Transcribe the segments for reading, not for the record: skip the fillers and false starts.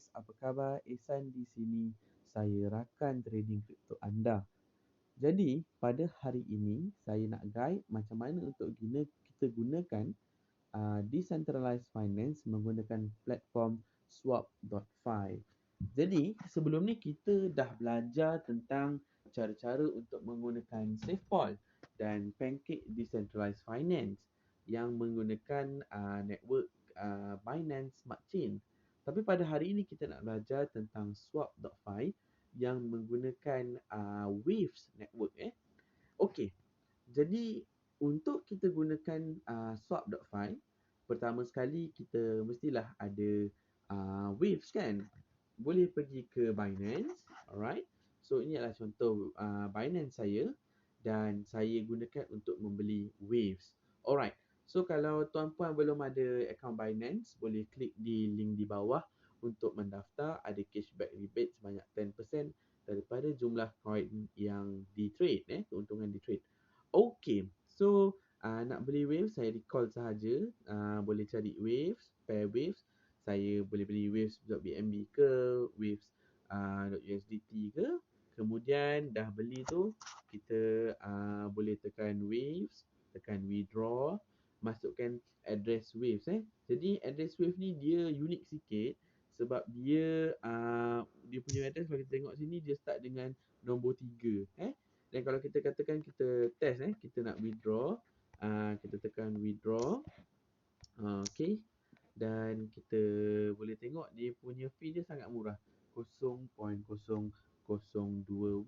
guys, apa khabar? Ihsan di sini. Saya rakan trading kripto anda. Jadi, pada hari ini saya nak guide macam mana untuk kita gunakan decentralized finance menggunakan platform swap.fi. Jadi, sebelum ni kita dah belajar tentang cara-cara untuk menggunakan SafePol dan Pancake Decentralized Finance yang menggunakan network Binance Smart Chain. Tapi pada hari ini kita nak belajar tentang swap.fi yang menggunakan Waves network. Okey, jadi untuk kita gunakan swap.fi, pertama sekali kita mestilah ada Waves kan. Boleh pergi ke Binance, alright. So ini adalah contoh Binance saya dan saya gunakan untuk membeli Waves. Alright. So kalau tuan-puan belum ada akaun Binance, boleh klik di link di bawah untuk mendaftar. Ada cashback rebate sebanyak 10% daripada jumlah coin yang di trade, keuntungan di trade. Okay, so nak beli Waves, saya recall sahaja. Boleh cari Waves, pair Waves. Saya boleh beli Waves.bnb ke, Waves.usdt ke. Kemudian dah beli tu, kita boleh tekan Waves, tekan withdraw, masukkan address Waves. Jadi address Waves ni dia unik sikit sebab dia punya address kalau kita tengok sini dia start dengan nombor 3. Dan kalau kita katakan kita test, kita nak withdraw, kita tekan withdraw. Okay. Dan kita boleh tengok dia punya fee dia sangat murah. 0.002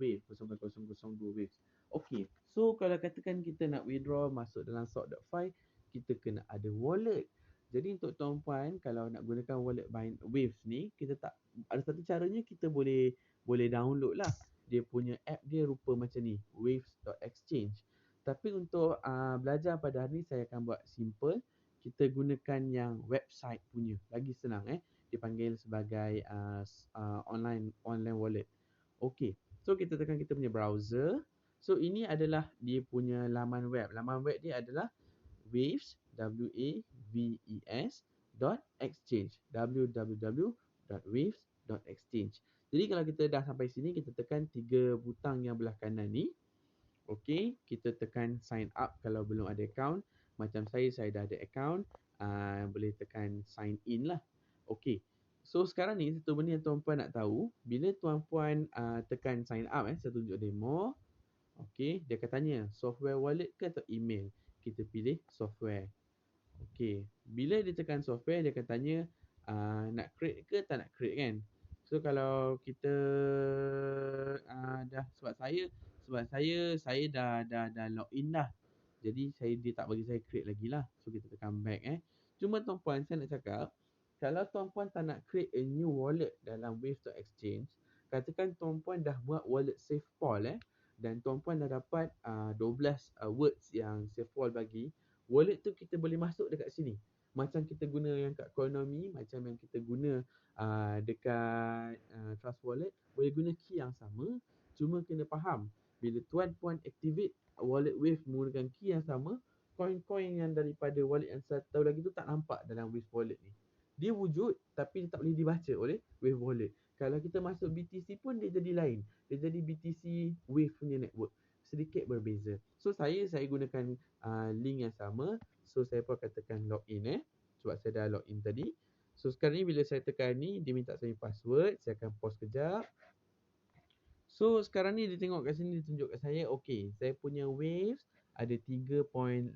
wave, 0.002 waves. Okay. So kalau katakan kita nak withdraw masuk dalam swap.fi, kita kena ada wallet. Jadi untuk tuan-puan kalau nak gunakan wallet Waves ni, kita tak ada satu caranya, kita boleh download lah. Dia punya app dia rupa macam ni, waves.exchange. Tapi untuk belajar pada hari ni saya akan buat simple. Kita gunakan yang website punya, lagi senang. Dipanggil sebagai online wallet. Okey. So kita tekan kita punya browser. So ini adalah dia punya laman web. Laman web dia adalah waves, waves.exchange, www.waves.exchange. Jadi kalau kita dah sampai sini, kita tekan 3 butang yang belah kanan ni. Okey, kita tekan sign up kalau belum ada account. Macam saya dah ada account. Boleh tekan sign in lah. Okey. So sekarang ni satu benda yang tuan-puan nak tahu, bila tuan-puan tekan sign up, saya tunjuk demo. Okey, dia akan tanya software wallet ke atau email. Kita pilih software. Okey, bila dia tekan software, dia akan tanya nak create ke tak nak create kan. So kalau kita sebab saya dah login dah. Jadi dia tak bagi saya create lagi lah. So kita tekan back. Cuma tuan-puan, saya nak cakap, kalau tuan-puan tak nak create a new wallet dalam Waves.exchange, katakan tuan-puan dah buat wallet SafePol dan tuan-puan dah dapat 12 words yang SafePol bagi. Wallet tu kita boleh masuk dekat sini. Macam kita guna yang kat Coinomi, macam yang kita guna dekat Trust Wallet, boleh guna key yang sama. Cuma kena faham, bila tuan-puan activate wallet Wave menggunakan key yang sama, koin-koin yang daripada wallet yang satu lagi tu tak nampak dalam Wave Wallet ni. Dia wujud tapi dia tak boleh dibaca oleh Wave Wallet. Kalau kita masuk BTC pun dia jadi lain. Dia jadi BTC Wave punya network. Sedikit berbeza. So saya gunakan link yang sama. So saya pun akan tekan login sebab saya dah login tadi. So sekarang ni bila saya tekan ni, dia minta saya password. Saya akan pause kejap. So sekarang ni dia tengok kat sini, dia tunjuk kat saya, okey, saya punya Waves ada 3.84.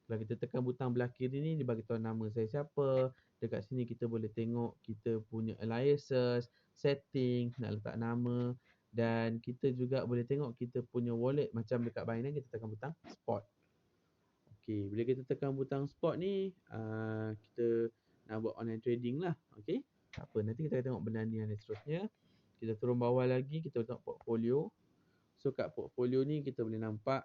Kalau kita tekan butang belah kiri ni, dia bagi tahu nama saya siapa. Dekat sini kita boleh tengok kita punya aliases, setting, nak letak nama. Dan kita juga boleh tengok kita punya wallet. Macam dekat Binance, kita tekan butang spot. Okey, bila kita tekan butang spot ni, kita nak buat online trading lah. Okey, tak apa, nanti kita akan tengok benda ni yang seterusnya. Kita turun bawah lagi, kita tengok portfolio. So kat portfolio ni kita boleh nampak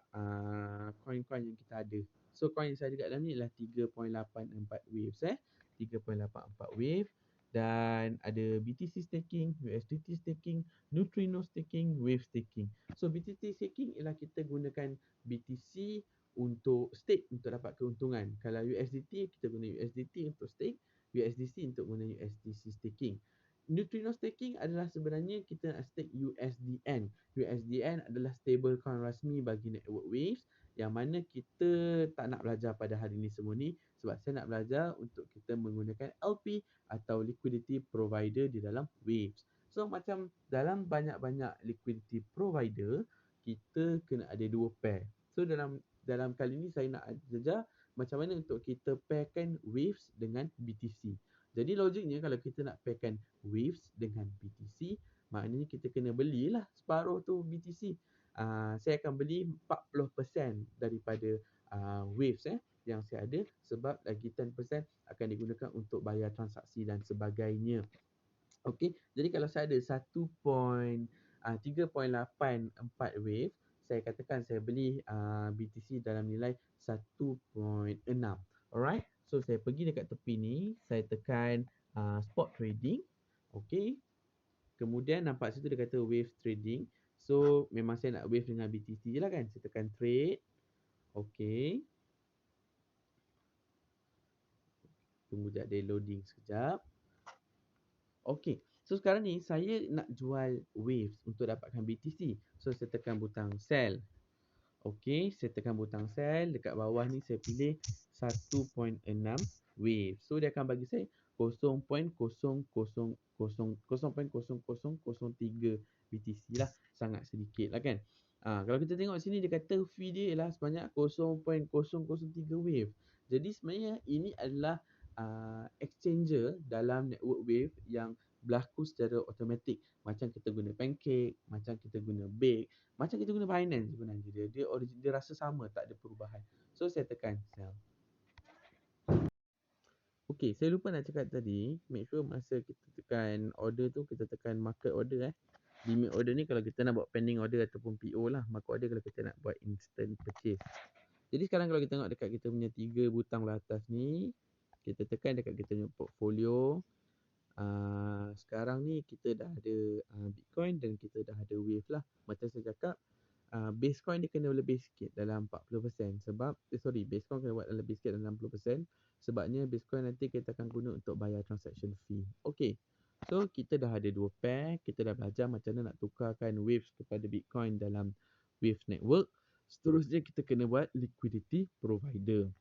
coin-coin yang kita ada. So coin yang saya ada kat dalam ni adalah 3.84 waves 3.84 wave. Dan ada BTC staking, USDT staking, Neutrino staking, Wave staking. So BTC staking ialah kita gunakan BTC untuk stake untuk dapat keuntungan. Kalau USDT, kita guna USDT untuk stake. USDC untuk guna USDC staking. Neutrino staking adalah sebenarnya kita nak stake USDN. USDN adalah stable coin rasmi bagi network Waves yang mana kita tak nak belajar pada hari ini semua ni sebab saya nak belajar untuk kita menggunakan LP atau liquidity provider di dalam Waves. So macam dalam banyak-banyak liquidity provider, kita kena ada dua pair. So dalam kali ni saya nak ajar macam mana untuk kita pairkan Waves dengan BTC. Jadi logiknya kalau kita nak pairkan Waves dengan BTC, maknanya kita kena belilah separuh tu BTC. Saya akan beli 40% daripada Waves yang saya ada sebab lagi 10% akan digunakan untuk bayar transaksi dan sebagainya. Okey, jadi kalau saya ada 3.84 Wave, saya katakan saya beli BTC dalam nilai 1.6. Alright, so saya pergi dekat tepi ni, saya tekan spot trading. Okey, kemudian nampak situ dia kata wave trading. So memang saya nak wave dengan BTC je lah kan. Saya tekan trade. Okey, tunggu sekejap dia loading sekejap. Okey, so sekarang ni saya nak jual Waves untuk dapatkan BTC. So saya tekan butang sell. Okey, saya tekan butang sell. Dekat bawah ni saya pilih 1.6 Waves. So dia akan bagi saya 0.000003 BTC lah. Sangat sedikit lah kan. Kalau kita tengok sini dia kata fee dia ialah sebanyak 0.003 Wave. Jadi sebenarnya ini adalah exchanger dalam network Wave yang berlaku secara automatik. Macam kita guna Pancake, macam kita guna Bake, macam kita guna Binance sebenarnya. Dia rasa sama, tak ada perubahan. So saya tekan sell. Okay, saya lupa nak cakap tadi, make sure masa kita tekan order tu, kita tekan market order Limit order ni kalau kita nak buat pending order ataupun PO lah. Market order kalau kita nak buat instant purchase. Jadi sekarang kalau kita tengok dekat kita punya 3 butang belah atas ni, kita tekan dekat kita punya portfolio. Sekarang ni kita dah ada Bitcoin dan kita dah ada Wave lah. Macam saya cakap, base coin dia kena lebih sikit dalam 40% sebab base coin kena buat lebih sikit dalam 60% sebabnya base coin nanti kita akan guna untuk bayar transaction fee. Okay, so kita dah ada dua pair, kita dah belajar macam mana nak tukarkan Waves kepada Bitcoin dalam Wave network. Seterusnya kita kena buat liquidity provider.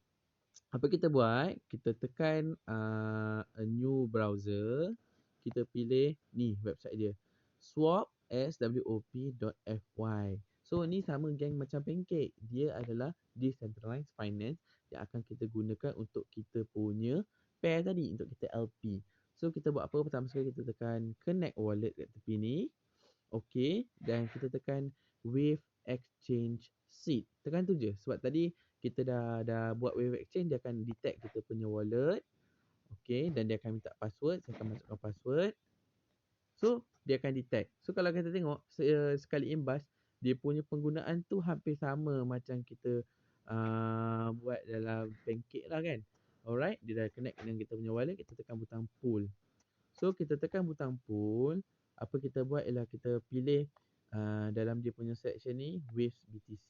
Apa kita buat? Kita tekan a new browser. Kita pilih ni website dia, swap.fy. So ni sama geng macam Pancake. Dia adalah decentralized finance yang akan kita gunakan untuk kita punya pair tadi, untuk kita LP. So kita buat apa? Pertama sekali kita tekan connect wallet kat tepi ni. Okay, dan kita tekan Wave Exchange Seed. Tekan tu je sebab tadi kita dah buat Wave Exchange, dia akan detect kita punya wallet. Okay, dan dia akan minta password. Saya akan masukkan password. So dia akan detect. So kalau kita tengok sekali imbas, dia punya penggunaan tu hampir sama macam kita buat dalam Pancake lah kan. Alright, dia dah connect dengan kita punya wallet. Kita tekan butang pool. So kita tekan butang pool. Apa kita buat ialah kita pilih dalam dia punya section ni Waves BTC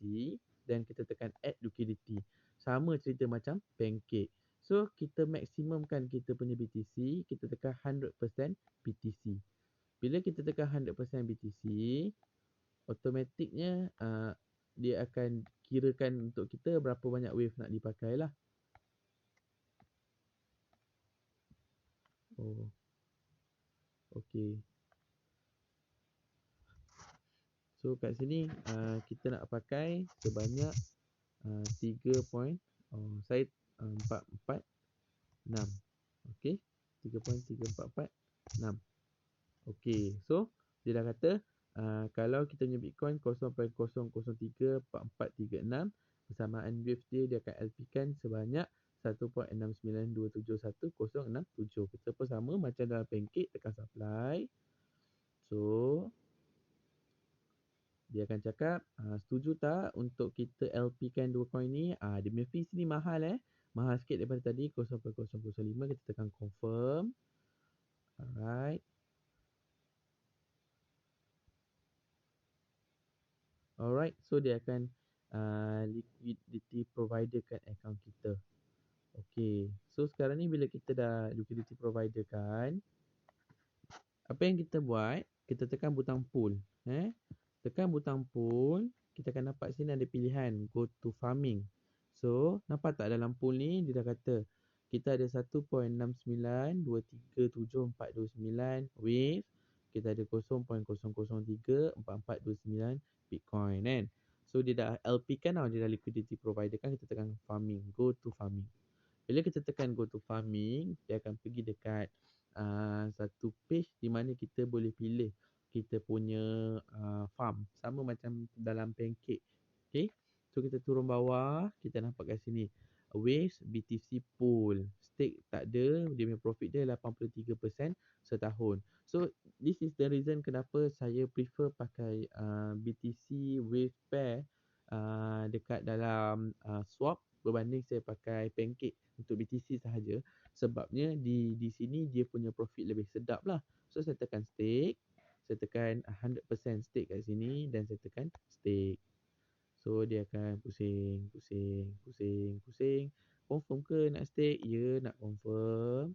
dan kita tekan add liquidity. Sama cerita macam Pancake. So kita maksimumkan kita punya BTC, kita tekan 100% BTC. Bila kita tekan 100% BTC, automatiknya dia akan kirakan untuk kita berapa banyak wave nak dipakai lah. Oh, okay. So kat sini kita nak pakai sebanyak 3.446. Okay, 3.3446. Okay, so dia dah kata kalau kita punya Bitcoin 0.0034436, persamaan wave dia akan LP kan sebanyak 1.69271.067. Kita pun sama macam dalam Pancake, tekan supply. So dia akan cakap setuju tak untuk kita LP kan dua coin ni. Dia punya fees ni mahal mahal sikit daripada tadi 0.005. Kita tekan confirm. Alright. Alright, so dia akan liquidity provider kat account kita. Okey. So sekarang ni bila kita dah liquidity provider kan, apa yang kita buat, kita tekan butang pool, eh. Tekan butang pool, kita akan dapat sini ada pilihan go to farming. So, nampak tak dalam pool ni dia dah kata kita ada 1.69237429 Wave, kita ada 0.0034429 Bitcoin kan. So dia dah LP kan tau, dia dah liquidity provider kan, kita tekan farming, go to farming. Bila kita tekan go to farming, dia akan pergi dekat satu page di mana kita boleh pilih kita punya farm. Sama macam dalam Pancake. Okay. So kita turun bawah, kita nampak kat sini. Waves BTC pool. Stake tak ada, dia punya profit dia 83% setahun. So this is the reason kenapa saya prefer pakai BTC Wave Pair dekat dalam swap berbanding saya pakai Pancake untuk BTC sahaja. Sebabnya di sini dia punya profit lebih sedap lah. So saya tekan stake, saya tekan 100% stake kat sini dan saya tekan stake. So dia akan pusing, pusing, pusing, pusing. Confirm ke nak stake? Ya, nak confirm.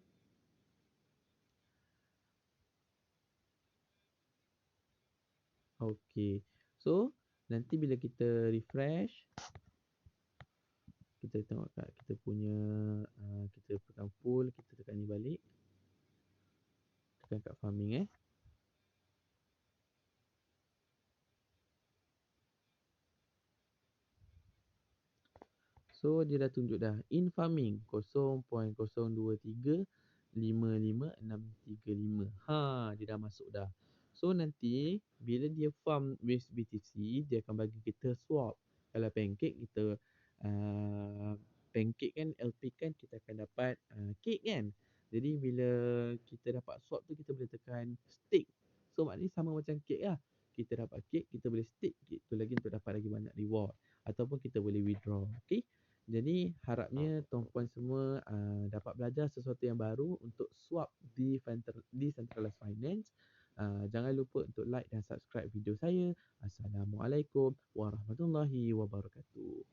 Okay. So nanti bila kita refresh, kita tengok kat kita punya kita tekan full, kita tekan ni balik. Tekan kat farming eh. So dia dah tunjuk dah in farming 0.0235565. Dia dah masuk dah. So nanti bila dia farm with BTC, dia akan bagi kita swap. Kalau pancake kita pancake kan LP kan kita akan dapat cake kan. Jadi bila kita dapat swap tu kita boleh tekan stake. So maknanya sama macam cake lah. Kita dapat cake, kita boleh stake cake tu lagi untuk dapat lagi banyak reward. Ataupun kita boleh withdraw. Okay. Jadi harapnya tuan-puan semua dapat belajar sesuatu yang baru untuk swap di decentralized finance. Jangan lupa untuk like dan subscribe video saya. Assalamualaikum warahmatullahi wabarakatuh.